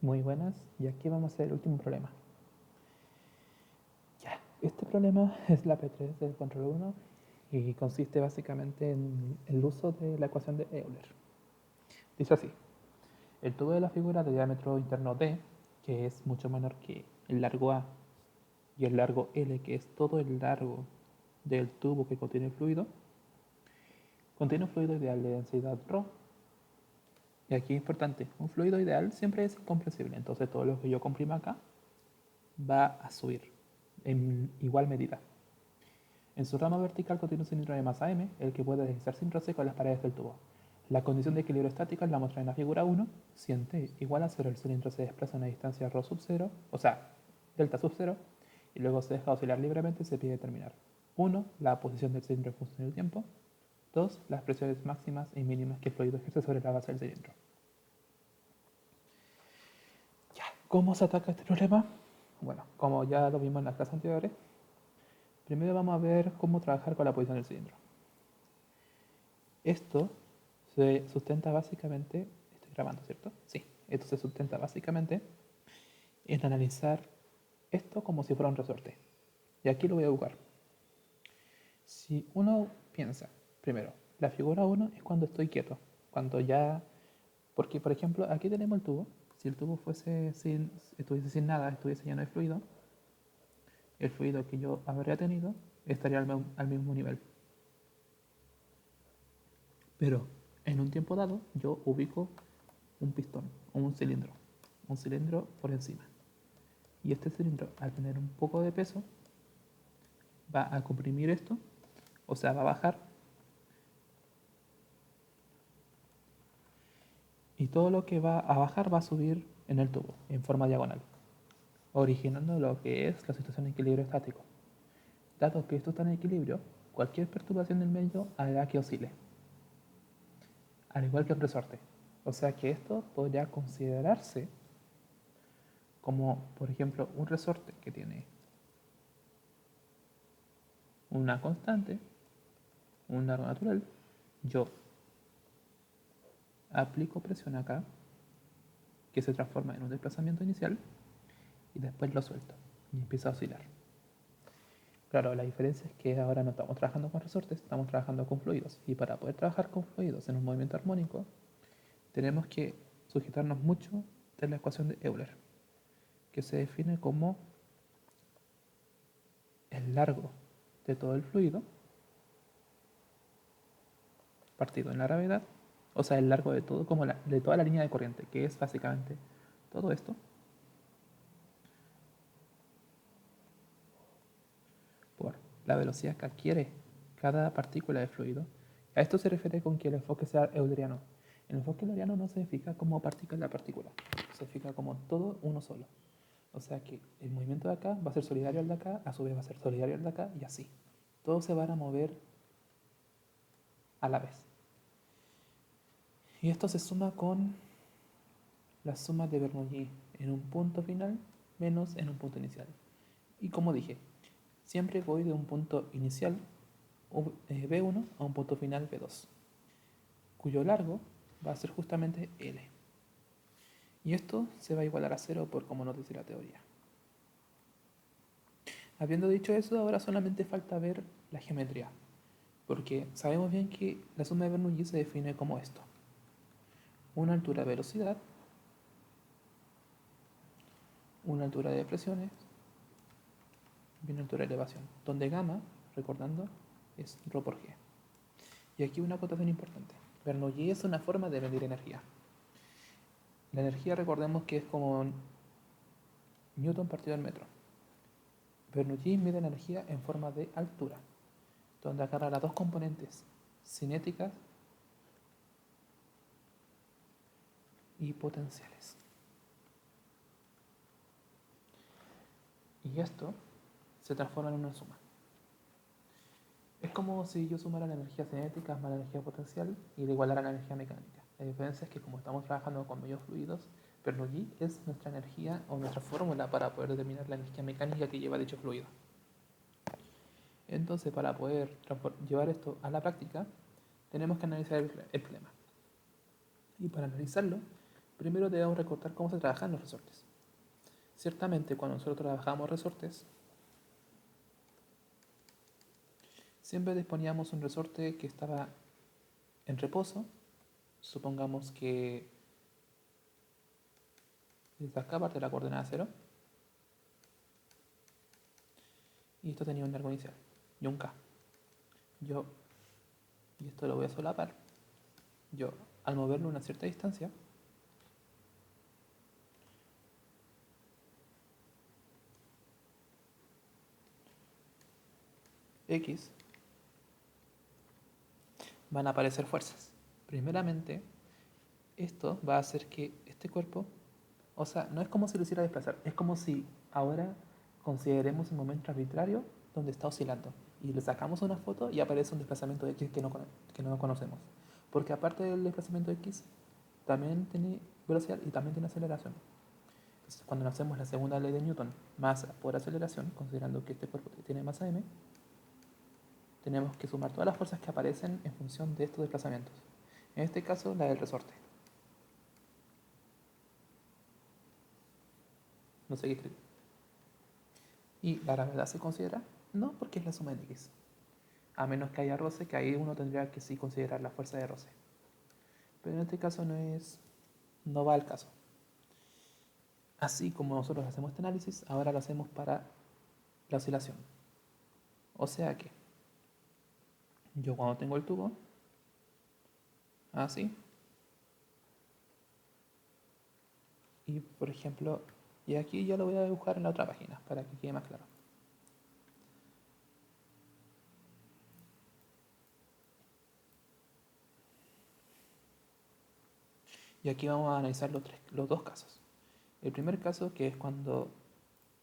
Muy buenas, y aquí vamos a hacer el último problema. Ya, este problema es la P3 del control 1 y consiste básicamente en el uso de la ecuación de Euler. Dice así, el tubo de la figura de diámetro interno D, que es mucho menor que el largo A, y el largo L, que es todo el largo del tubo que contiene un fluido ideal de densidad ρ. Y aquí es importante, un fluido ideal siempre es incompresible, entonces todo lo que yo comprima acá va a subir en igual medida. En su rama vertical contiene un cilindro de masa m, el que puede deslizar sin roce con las paredes del tubo. La condición de equilibrio estática la muestra en la figura 1. Si en t igual a 0 el cilindro se desplaza a una distancia ρ sub 0, o sea, delta sub 0, y luego se deja oscilar libremente, se pide determinar 1. La posición del cilindro en función del tiempo. 2. Las presiones máximas y mínimas que el fluido ejerce sobre la base del cilindro. Ya, ¿cómo se ataca este problema? Bueno, como ya lo vimos en las clases anteriores, primero vamos a ver cómo trabajar con la posición del cilindro. Esto se sustenta básicamente, estoy grabando, ¿cierto? Sí, esto se sustenta básicamente en analizar esto como si fuera un resorte. Y aquí lo voy a buscar. Si uno piensa, primero, la figura 1 es cuando estoy quieto, cuando ya, porque por ejemplo, aquí tenemos el tubo. Si el tubo estuviese sin nada, estuviese lleno de fluido, el fluido que yo habría tenido estaría al mismo nivel. Pero en un tiempo dado yo ubico un pistón o un cilindro por encima. Y este cilindro, al tener un poco de peso, va a comprimir esto, o sea, va a bajar. Y todo lo que va a bajar va a subir en el tubo, en forma diagonal, originando lo que es la situación de equilibrio estático. Dado que esto está en equilibrio, cualquier perturbación del medio hará que oscile, al igual que el resorte. O sea que esto podría considerarse como, por ejemplo, un resorte que tiene una constante, un largo natural. Yo aplico presión acá, que se transforma en un desplazamiento inicial, y después lo suelto y empieza a oscilar. Claro, la diferencia es que ahora no estamos trabajando con resortes, estamos trabajando con fluidos. Y para poder trabajar con fluidos en un movimiento armónico, tenemos que sujetarnos mucho de la ecuación de Euler, que se define como el largo de todo el fluido partido en la gravedad, o sea, el largo de todo, como de toda la línea de corriente, que es básicamente todo esto, por la velocidad que adquiere cada partícula de fluido. A esto se refiere con que el enfoque sea euleriano. El enfoque euleriano no se fija como partícula a partícula, se fija como todo uno solo. O sea que el movimiento de acá va a ser solidario al de acá, a su vez va a ser solidario al de acá, y así. Todos se van a mover a la vez. Y esto se suma con la suma de Bernoulli en un punto final menos en un punto inicial. Y como dije, siempre voy de un punto inicial B1 a un punto final B2, cuyo largo va a ser justamente L. Y esto se va a igualar a 0 por como nos dice la teoría. Habiendo dicho eso, ahora solamente falta ver la geometría, porque sabemos bien que la suma de Bernoulli se define como esto: una altura de velocidad, una altura de presiones y una altura de elevación, donde gamma, recordando, es ρ por g. Y aquí una acotación importante. Bernoulli es una forma de medir energía. La energía, recordemos que es como Newton partido al metro. Bernoulli mide la energía en forma de altura, donde agarra las dos componentes cinéticas y potenciales. Y esto se transforma en una suma. Es como si yo sumara la energía cinética más la energía potencial y le igualara la energía mecánica. La diferencia es que como estamos trabajando con medios fluidos, Bernoulli es nuestra energía o nuestra fórmula para poder determinar la energía mecánica que lleva dicho fluido. Entonces, para poder llevar esto a la práctica, tenemos que analizar el problema. Y para analizarlo, Primero debemos recordar cómo se trabajan los resortes. Ciertamente, cuando nosotros trabajamos resortes, siempre disponíamos un resorte que estaba en reposo. Supongamos que desde acá parte de la coordenada 0. Y esto tenía un largo inicial y un K. Y esto lo voy a solapar. Yo, al moverlo a una cierta distancia, X, van a aparecer fuerzas. Primeramente, esto va a hacer que este cuerpo, o sea, no es como si lo hiciera desplazar, es como si ahora consideremos un momento arbitrario donde está oscilando y le sacamos una foto y aparece un desplazamiento X que no conocemos. Porque aparte del desplazamiento X, también tiene velocidad y también tiene aceleración. Entonces, cuando hacemos la segunda ley de Newton, masa por aceleración, considerando que este cuerpo tiene masa m, tenemos que sumar todas las fuerzas que aparecen en función de estos desplazamientos. En este caso, la del resorte. No sé qué escribir. ¿Y la gravedad se considera? No, porque es la suma de x. A menos que haya roce, que ahí uno tendría que sí considerar la fuerza de roce. Pero en este caso no va al caso. Así como nosotros hacemos este análisis, ahora lo hacemos para la oscilación. O sea que yo cuando tengo el tubo, así, y por ejemplo, y aquí ya lo voy a dibujar en la otra página para que quede más claro. Y aquí vamos a analizar los dos casos. El primer caso, que es cuando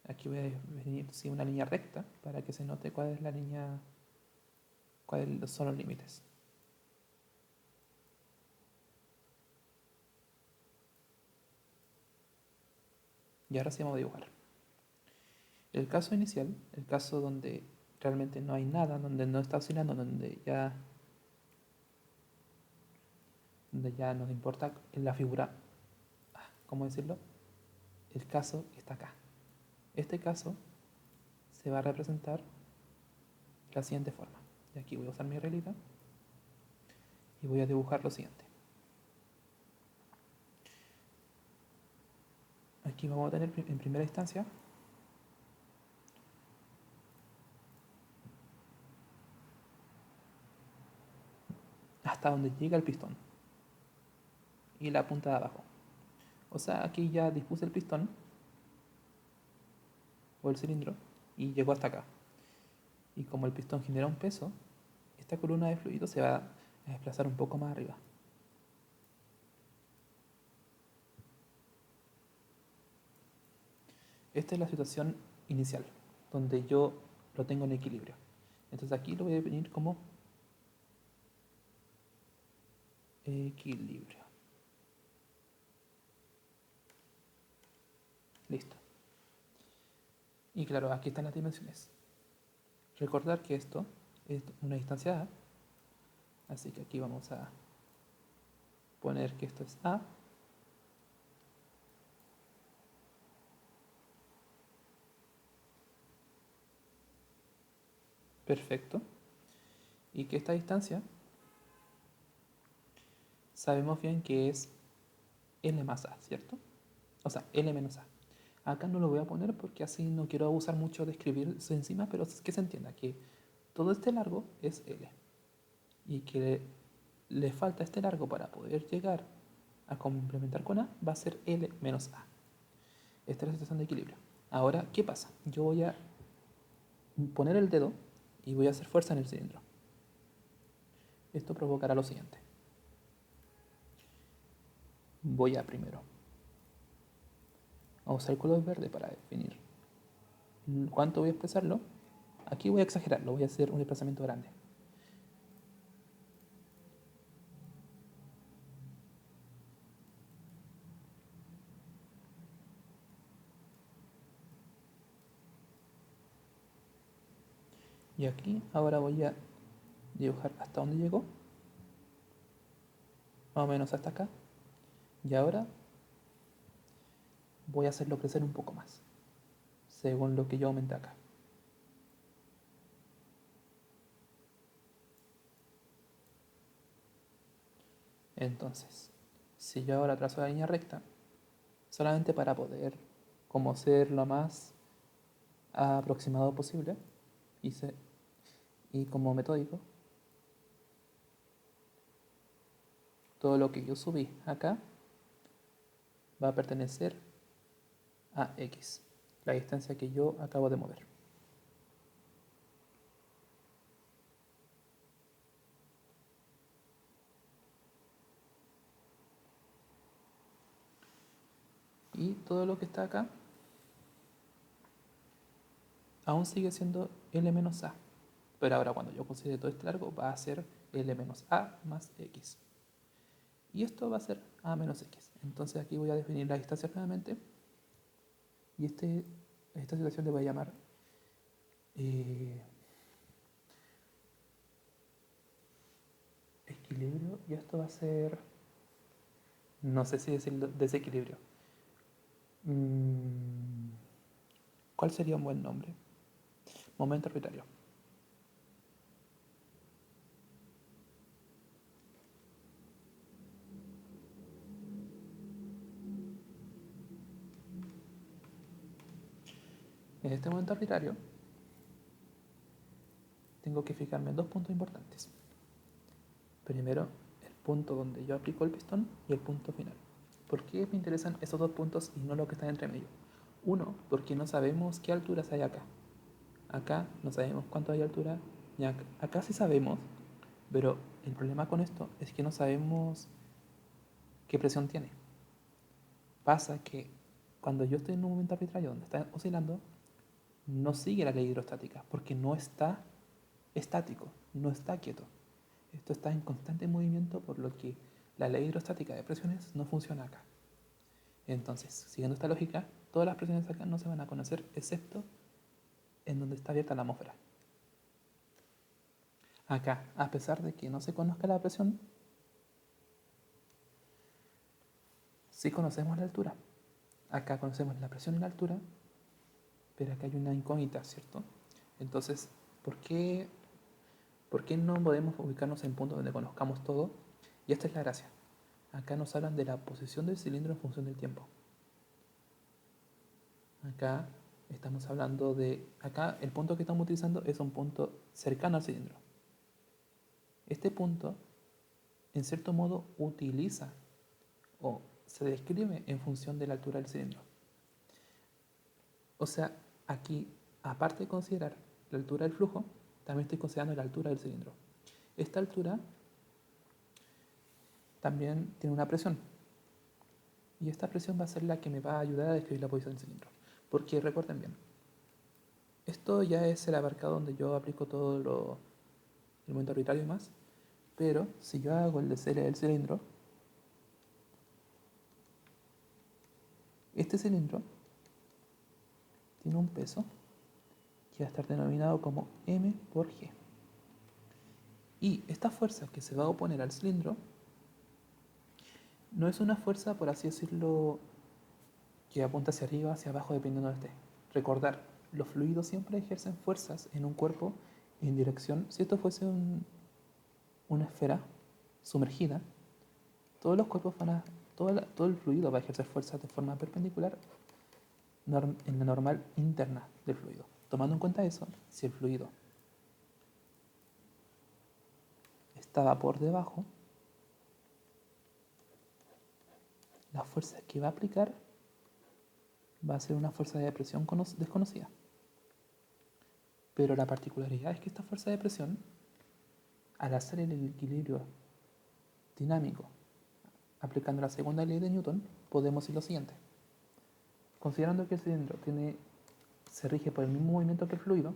aquí voy a definir una línea recta para que se note cuál es la línea, cuáles son los límites. Y ahora sí vamos a dibujar. El caso inicial, el caso donde realmente no hay nada, donde no está oscilando, donde ya nos importa la figura, ¿cómo decirlo? El caso está acá. Este caso se va a representar de la siguiente forma. Y aquí voy a usar mi reglita y voy a dibujar lo siguiente. Aquí vamos a tener en primera instancia hasta donde llega el pistón y la punta de abajo. O sea, aquí ya dispuse el pistón o el cilindro y llegó hasta acá. Y como el pistón genera un peso, esta columna de fluido se va a desplazar un poco más arriba. Esta es la situación inicial, donde yo lo tengo en equilibrio. Entonces aquí lo voy a definir como equilibrio. Listo. Y claro, aquí están las dimensiones. Recordar que esto es una distancia A, así que aquí vamos a poner que esto es A. Perfecto. Y que esta distancia sabemos bien que es L más A, ¿cierto? O sea, L menos A. Acá no lo voy a poner porque así no quiero abusar mucho de escribir encima, pero es que se entienda que todo este largo es L y que le falta este largo para poder llegar a complementar con A va a ser L menos A. Esta es la situación de equilibrio. Ahora, ¿qué pasa? Yo voy a poner el dedo y voy a hacer fuerza en el cilindro. Esto provocará lo siguiente. Voy a primero a usar el color verde para definir cuánto voy a expresarlo. Aquí voy a exagerarlo, voy a hacer un desplazamiento grande. Y aquí ahora voy a dibujar hasta donde llegó, más o menos hasta acá. Y ahora voy a hacerlo crecer un poco más, según lo que yo aumenté acá. Entonces, si yo ahora trazo la línea recta, solamente para poder como ser lo más aproximado posible y como metódico, todo lo que yo subí acá va a pertenecer a X, la distancia que yo acabo de mover. Y todo lo que está acá aún sigue siendo L menos A. Pero ahora cuando yo considere todo este largo va a ser L menos A más X. Y esto va a ser A menos X. Entonces aquí voy a definir la distancia nuevamente. Y esta situación le voy a llamar equilibrio. Y esto va a ser, no sé si decirlo, desequilibrio. ¿Cuál sería un buen nombre? Momento arbitrario. En este momento arbitrario tengo que fijarme en dos puntos importantes. Primero, el punto donde yo aplico el pistón y el punto final. ¿Por qué me interesan esos dos puntos y no lo que está entre medio? Uno, porque no sabemos qué alturas hay acá. Acá no sabemos cuánto hay de altura. Y acá sí sabemos, pero el problema con esto es que no sabemos qué presión tiene. Pasa que cuando yo estoy en un momento arbitrario donde está oscilando, no sigue la ley hidrostática, porque no está estático, no está quieto. Esto está en constante movimiento, por lo que la ley hidrostática de presiones no funciona acá. Entonces, siguiendo esta lógica, todas las presiones acá no se van a conocer, excepto en donde está abierta la atmósfera. Acá, a pesar de que no se conozca la presión, sí conocemos la altura. Acá conocemos la presión y la altura, pero acá hay una incógnita, ¿cierto? Entonces, ¿por qué no podemos ubicarnos en puntos donde conozcamos todo? Y esta es la gracia. Acá nos hablan de la posición del cilindro en función del tiempo. Acá estamos hablando de... Acá el punto que estamos utilizando es un punto cercano al cilindro. Este punto, en cierto modo, utiliza o se describe en función de la altura del cilindro. O sea, aquí, aparte de considerar la altura del flujo, también estoy considerando la altura del cilindro. Esta altura también tiene una presión. Y esta presión va a ser la que me va a ayudar a describir la posición del cilindro. Porque recuerden bien, esto ya es el abarcado donde yo aplico todo el momento arbitrario y más. Pero si yo hago el desele del cilindro, este cilindro tiene un peso que va a estar denominado como M por G. Y esta fuerza que se va a oponer al cilindro no es una fuerza, por así decirlo, que apunta hacia arriba, hacia abajo, dependiendo de donde esté. Recordar, los fluidos siempre ejercen fuerzas en un cuerpo en dirección. Si esto fuese una esfera sumergida, todos los cuerpos todo el fluido va a ejercer fuerzas de forma perpendicular en la normal interna del fluido. Tomando en cuenta eso, si el fluido estaba por debajo, la fuerza que va a aplicar va a ser una fuerza de presión desconocida. Pero la particularidad es que esta fuerza de presión, al hacer el equilibrio dinámico aplicando la segunda ley de Newton, podemos decir lo siguiente. Considerando que el cilindro se rige por el mismo movimiento que el fluido,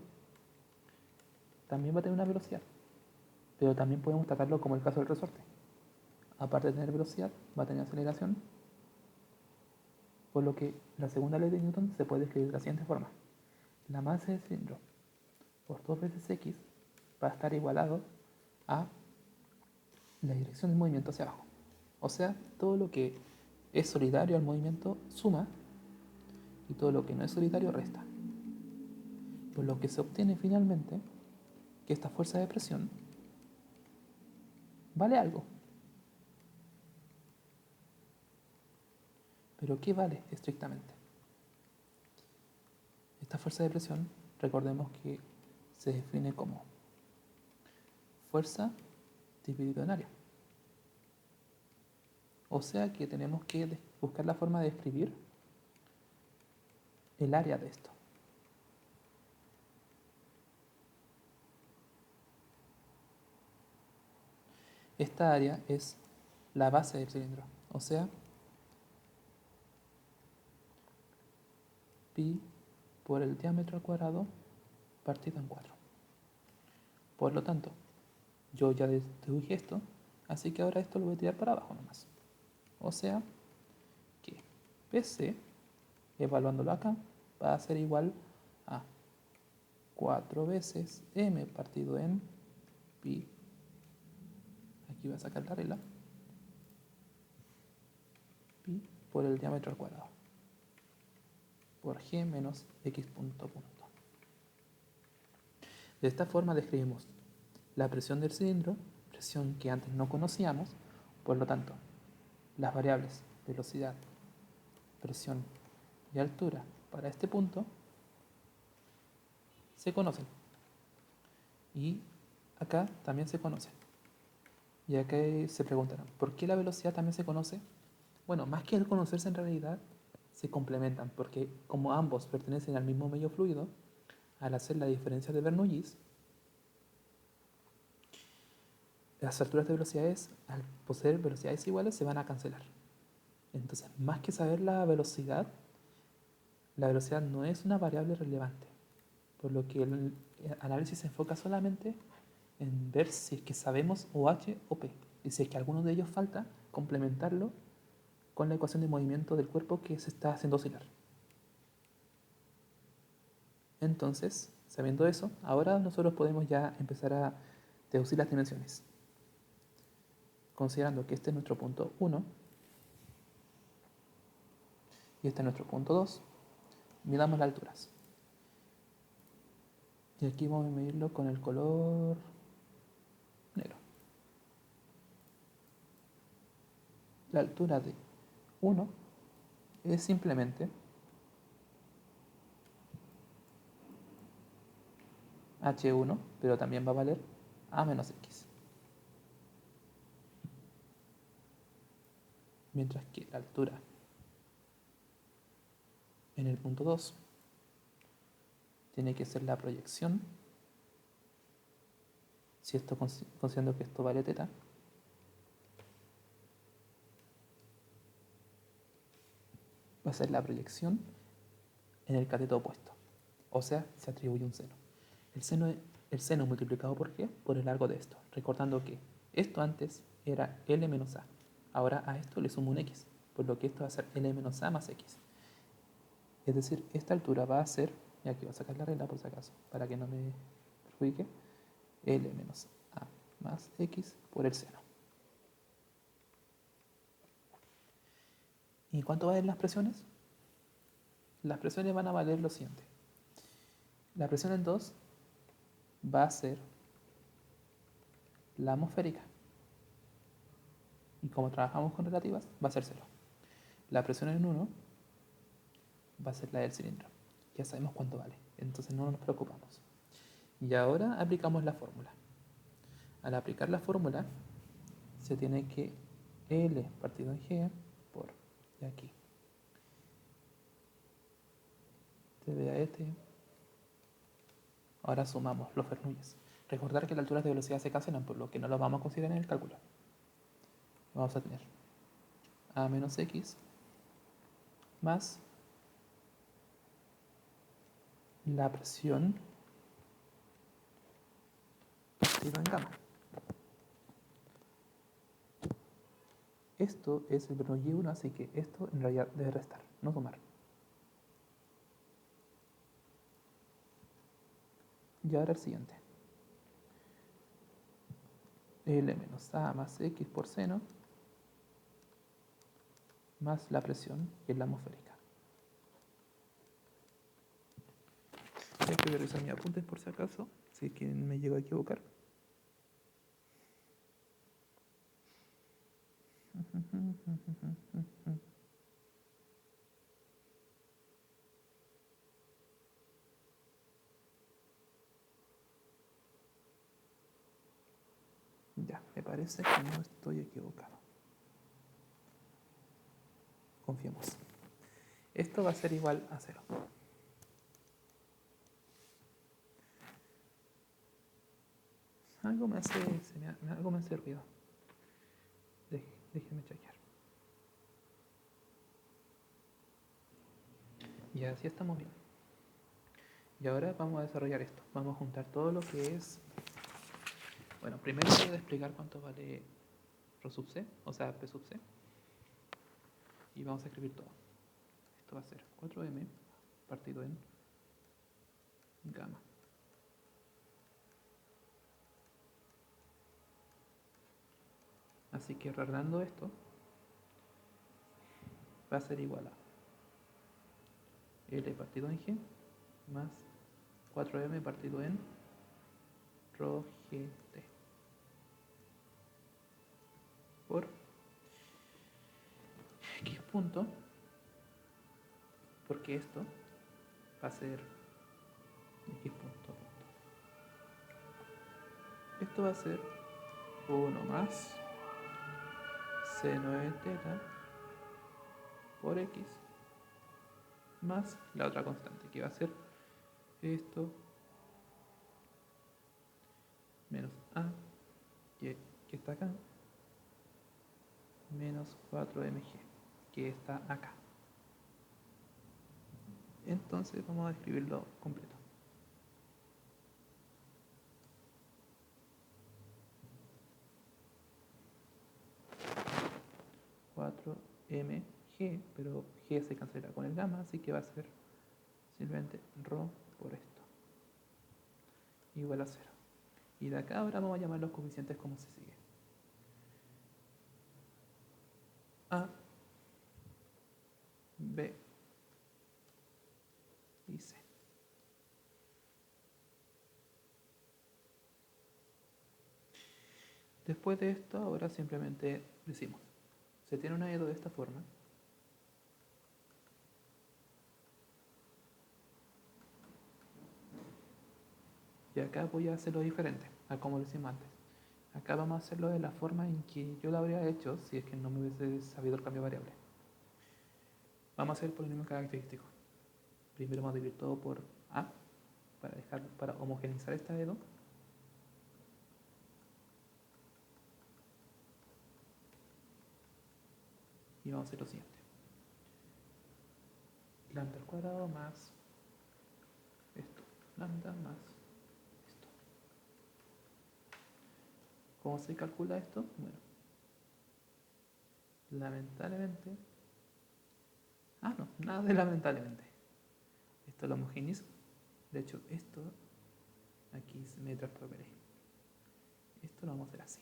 también va a tener una velocidad. Pero también podemos tratarlo como el caso del resorte. Aparte de tener velocidad, va a tener aceleración, por lo que la segunda ley de Newton se puede escribir de la siguiente forma. La masa del cilindro por 2 veces x va a estar igualado a la dirección del movimiento hacia abajo. O sea, todo lo que es solidario al movimiento suma y todo lo que no es solitario resta. Por lo que se obtiene finalmente que esta fuerza de presión vale algo. ¿Pero qué vale estrictamente? Esta fuerza de presión, recordemos que se define como fuerza dividido en área. O sea que tenemos que buscar la forma de escribir el área de esto. Esta área es la base del cilindro, o sea, pi por el diámetro al cuadrado partido en 4. Por lo tanto, yo ya deduje esto, así que ahora esto lo voy a tirar para abajo nomás. O sea que PC, evaluándolo acá, va a ser igual a 4 veces m partido en pi. Aquí voy a sacar la regla. Pi por el diámetro al cuadrado. Por g menos x punto punto. De esta forma describimos la presión del cilindro, presión que antes no conocíamos, por lo tanto, las variables velocidad, presión y altura para este punto se conocen. Y acá también se conocen. Y acá se preguntarán, ¿por qué la velocidad también se conoce? Bueno, más que el conocerse en realidad, se complementan, porque como ambos pertenecen al mismo medio fluido, al hacer la diferencia de Bernoullis, las alturas de velocidades, al poseer velocidades iguales, se van a cancelar. Entonces, más que saber la velocidad no es una variable relevante, por lo que el análisis se enfoca solamente en ver si es que sabemos OH o P, y si es que alguno de ellos falta, complementarlo con la ecuación de movimiento del cuerpo que se está haciendo oscilar. Entonces, sabiendo eso, ahora nosotros podemos ya empezar a deducir las dimensiones. Considerando que este es nuestro punto 1 y este es nuestro punto 2, midamos las alturas. Y aquí vamos a medirlo con el color negro. La altura de 1 es simplemente H1, pero también va a valer A menos X. Mientras que la altura en el punto 2 tiene que ser la proyección, si esto considerando que esto vale teta, va a ser la proyección en el cateto opuesto, o sea, se atribuye un seno. El seno multiplicado por g por el largo de esto, recordando que esto antes era L menos A, ahora a esto le sumo un X, por lo que esto va a ser L menos A más X. Es decir, esta altura va a ser, y aquí voy a sacar la regla por si acaso, para que no me perjudique, L menos A más X por el seno. ¿Y cuánto valen las presiones? Las presiones van a valer lo siguiente. La presión en 2 va a ser la atmosférica. Y como trabajamos con relativas, va a ser 0. La presión en 1 va a ser la del cilindro. Ya sabemos cuánto vale, entonces no nos preocupamos. Y ahora aplicamos la fórmula. Al aplicar la fórmula, se tiene que L partido en G por, y aquí, TBAT. Ahora sumamos los Bernoullis. Recordar que las alturas de velocidad se cancelan, por lo que no los vamos a considerar en el cálculo. Vamos a tener A menos X más la presión partido en gamma. Esto es el Bernoulli 1, así que esto en realidad debe restar, no sumar. Y ahora el siguiente. L menos A más X por seno más la presión, que es la atmosférica. voy a revisar mis apuntes por si acaso, si es que me llego a equivocar. Ya, me parece que no estoy equivocado. Confiemos. Esto va a ser igual a 0. Algo me hace ruido. Déjenme chequear. Y así estamos bien. Y ahora vamos a desarrollar esto. Vamos a juntar todo lo que es... Bueno, primero voy a explicar cuánto vale Rho sub C, o sea, P sub C. Y vamos a escribir todo. Esto va a ser 4m partido en gamma. Así que arreglando esto, va a ser igual a L partido en G más 4m partido en Rho GT por X punto, porque esto va a ser X punto. Esto va a ser 1 más C9 teta por X más la otra constante, que va a ser esto menos A, que está acá, menos 4mg, que está acá. Entonces vamos a escribirlo completo. mg, pero g se cancela con el gamma, así que va a ser simplemente ρ por esto, igual a 0. Y de acá ahora vamos a llamar los coeficientes como se sigue. A, B y C. Después de esto, ahora simplemente decimos, se tiene una EDO de esta forma. Y acá voy a hacerlo diferente a como lo hicimos antes. Acá vamos a hacerlo de la forma en que yo lo habría hecho si es que no me hubiese sabido el cambio de variable. Vamos a hacer el polinomio característico. Primero vamos a dividir todo por A para homogeneizar esta EDO. Y vamos a hacer lo siguiente. Lambda al cuadrado más esto. Lambda más esto. ¿Cómo se calcula esto? Bueno, lamentablemente... no, nada de lamentablemente. Esto lo homogenizo. De hecho, esto aquí se me traspaperé. Esto lo vamos a hacer así.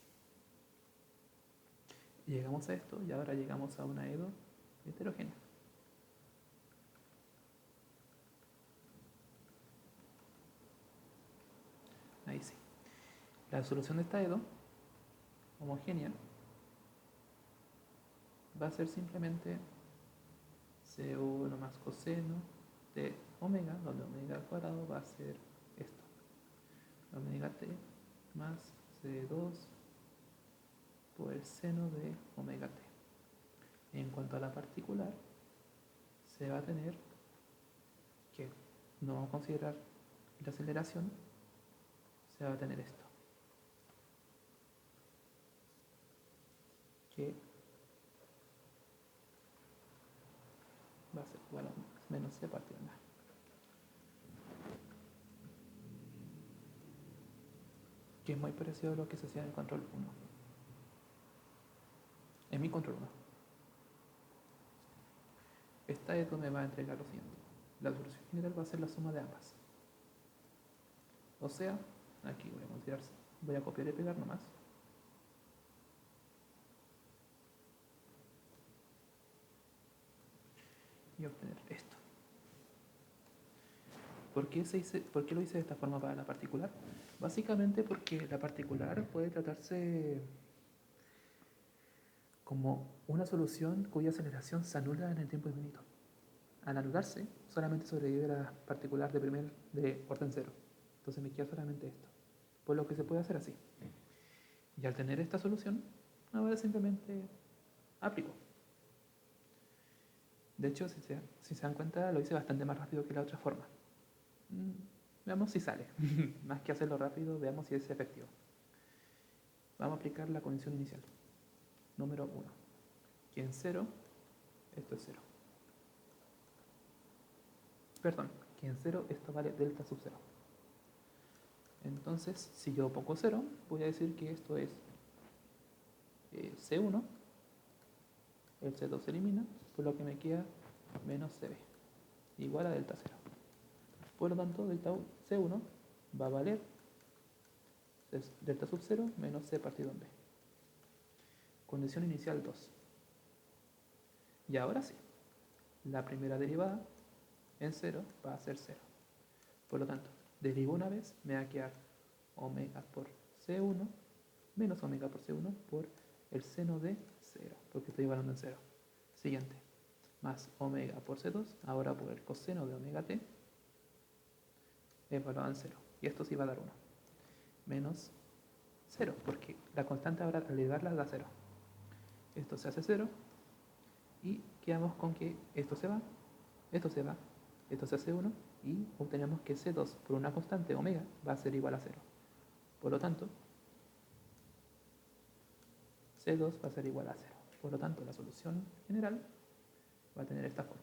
Llegamos a esto y ahora llegamos a una EDO heterogénea. Ahí sí. La solución de esta EDO homogénea va a ser simplemente C1 más coseno de omega, donde omega al cuadrado va a ser esto. Omega t más C2 por el seno de omega t. En cuanto a la particular, se va a tener que, no vamos a considerar la aceleración, se va a tener esto, que va a ser igual a menos c partido en a. Que es muy parecido a lo que se hacía en el control 1. En mi control 1. Esta EDO me va a entregar lo siguiente. La solución general va a ser la suma de ambas. O sea, aquí voy a copiar y pegar nomás. Y obtener esto. ¿Por qué lo hice de esta forma para la particular? Básicamente porque la particular puede tratarse como una solución cuya aceleración se anula en el tiempo infinito. Al anularse, solamente sobrevive la particular de orden cero. Entonces me queda solamente esto. Por lo que se puede hacer así. Y al tener esta solución, ahora simplemente aplico. De hecho, si se dan cuenta, lo hice bastante más rápido que la otra forma. Veamos si sale. Más que hacerlo rápido, veamos si es efectivo. Vamos a aplicar la condición inicial. Número 1. Que en 0, esto es 0. Perdón, que en 0 esto vale delta sub 0. Entonces, si yo pongo 0, voy a decir que esto es C1. El C2 se elimina, por lo que me queda menos CB, igual a delta 0. Por lo tanto, delta C1 va a valer delta sub 0 menos C partido en B. Condición inicial 2. Y ahora sí, la primera derivada en 0 va a ser 0. Por lo tanto, derivo una vez, me va a quedar omega por C1 menos omega por C1 por el seno de 0, porque estoy evaluando en 0. Siguiente, más omega por C2, ahora por el coseno de omega t, evaluado en 0. Y esto sí va a dar 1. Menos 0, porque la constante ahora al elevarla da 0. Esto se hace 0 y quedamos con que esto se va, esto se va, esto se hace 1 y obtenemos que C2 por una constante omega va a ser igual a 0. Por lo tanto, C2 va a ser igual a 0. Por lo tanto, la solución general va a tener esta forma.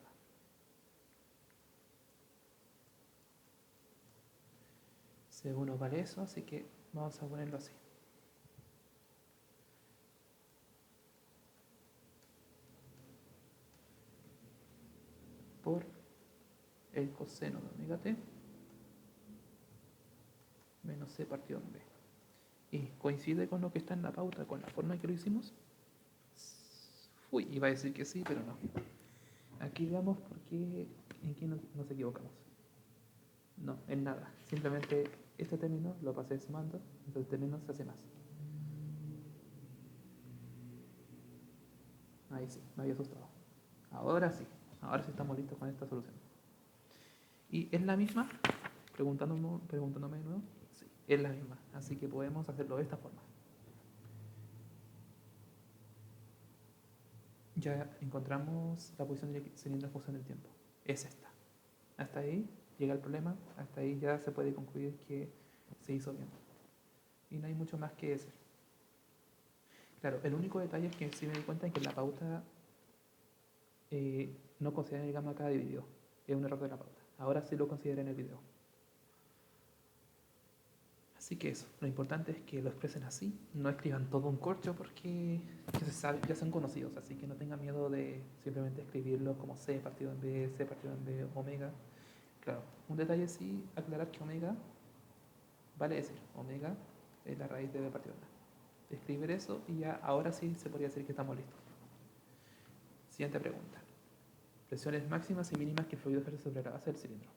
C1 vale eso, así que vamos a ponerlo así. Por el coseno de omega t menos C partido en B. Y coincide con lo que está en la pauta, con la forma en que lo hicimos. Uy, iba a decir que sí, pero no. Aquí veamos en qué nos equivocamos. No, en nada. Simplemente este término lo pasé sumando, entonces el término se hace más. Ahí sí, me había asustado. Ahora sí estamos listos con esta solución. ¿Y es la misma? Preguntándome de nuevo. Sí, es la misma. Así que podemos hacerlo de esta forma. Ya encontramos la posición del cilindro en función del tiempo. Es esta. Hasta ahí llega el problema. Hasta ahí ya se puede concluir que se hizo bien. Y no hay mucho más que decir. Claro, el único detalle es que sí me di cuenta en que la pauta no considera el gamma K dividido. Es un error de la pauta. Ahora sí lo considera en el video. Así que eso, lo importante es que lo expresen así, no escriban todo un corcho porque ya son conocidos, así que no tengan miedo de simplemente escribirlo como C partido en B, C partido en B, omega. Claro, un detalle sí, aclarar que omega vale decir, omega es la raíz de B partido en A. Escribir eso y ya ahora sí se podría decir que estamos listos. Siguiente pregunta. Presiones máximas y mínimas que el fluido ejerce sobre la base del cilindro.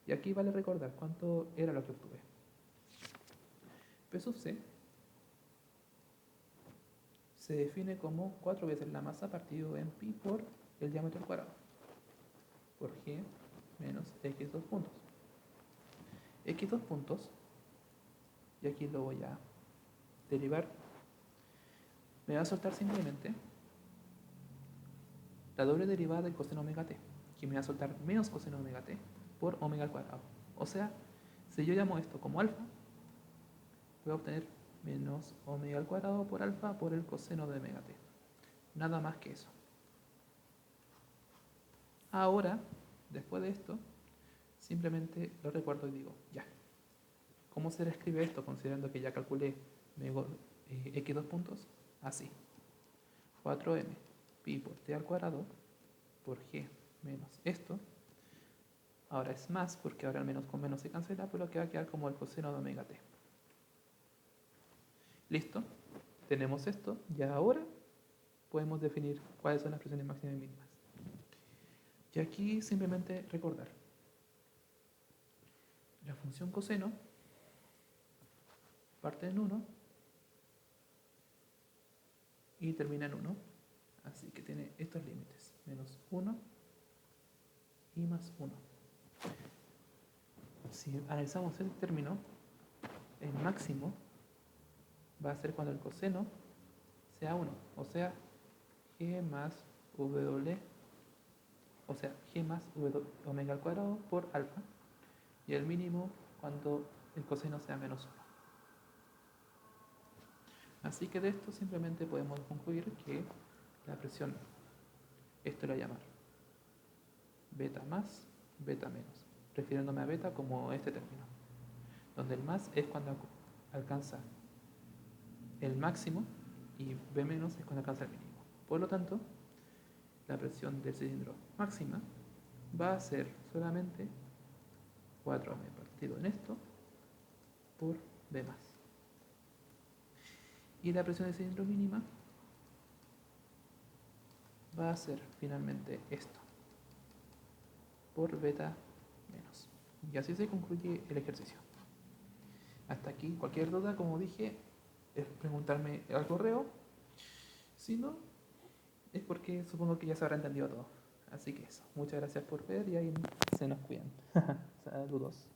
Y aquí vale recordar cuánto era lo que obtuve. P sub C se define como 4 veces la masa partido en pi por el diámetro al cuadrado, por g menos x2 puntos. X2 puntos, y aquí lo voy a derivar, me va a soltar simplemente la doble derivada del coseno omega t, que me va a soltar menos coseno omega t por omega al cuadrado. O sea, si yo llamo esto como alfa, voy a obtener menos omega al cuadrado por alfa por el coseno de omega t. Nada más que eso. Ahora, después de esto, simplemente lo recuerdo y digo, ya. ¿Cómo se escribe esto considerando que ya calculé x2 puntos? Así. 4m pi por t al cuadrado por g menos esto. Ahora es más porque ahora al menos con menos se cancela, pero que va a quedar como el coseno de omega t. Listo. Tenemos esto y ahora podemos definir cuáles son las presiones máximas y mínimas. Y aquí simplemente recordar. La función coseno parte en 1 y termina en 1. Así que tiene estos límites, menos 1 y más 1. Si analizamos el término, el máximo va a ser cuando el coseno sea 1, o sea, g más w, o sea, g más omega al cuadrado por alfa, y el mínimo cuando el coseno sea menos 1. Así que de esto simplemente podemos concluir que la presión, esto lo voy a llamar beta más, beta menos, refiriéndome a beta como este término, donde el más es cuando alcanza el máximo y B menos es cuando alcanza el mínimo. Por lo tanto, la presión del cilindro máxima va a ser solamente 4m partido en esto por B más. Y la presión del cilindro mínima va a ser finalmente esto por beta menos. Y así se concluye el ejercicio. Hasta aquí, cualquier duda, como dije, es preguntarme al correo. Si no, es porque supongo que ya se habrá entendido todo. Así que eso, muchas gracias por ver y ahí se nos cuidan. Saludos.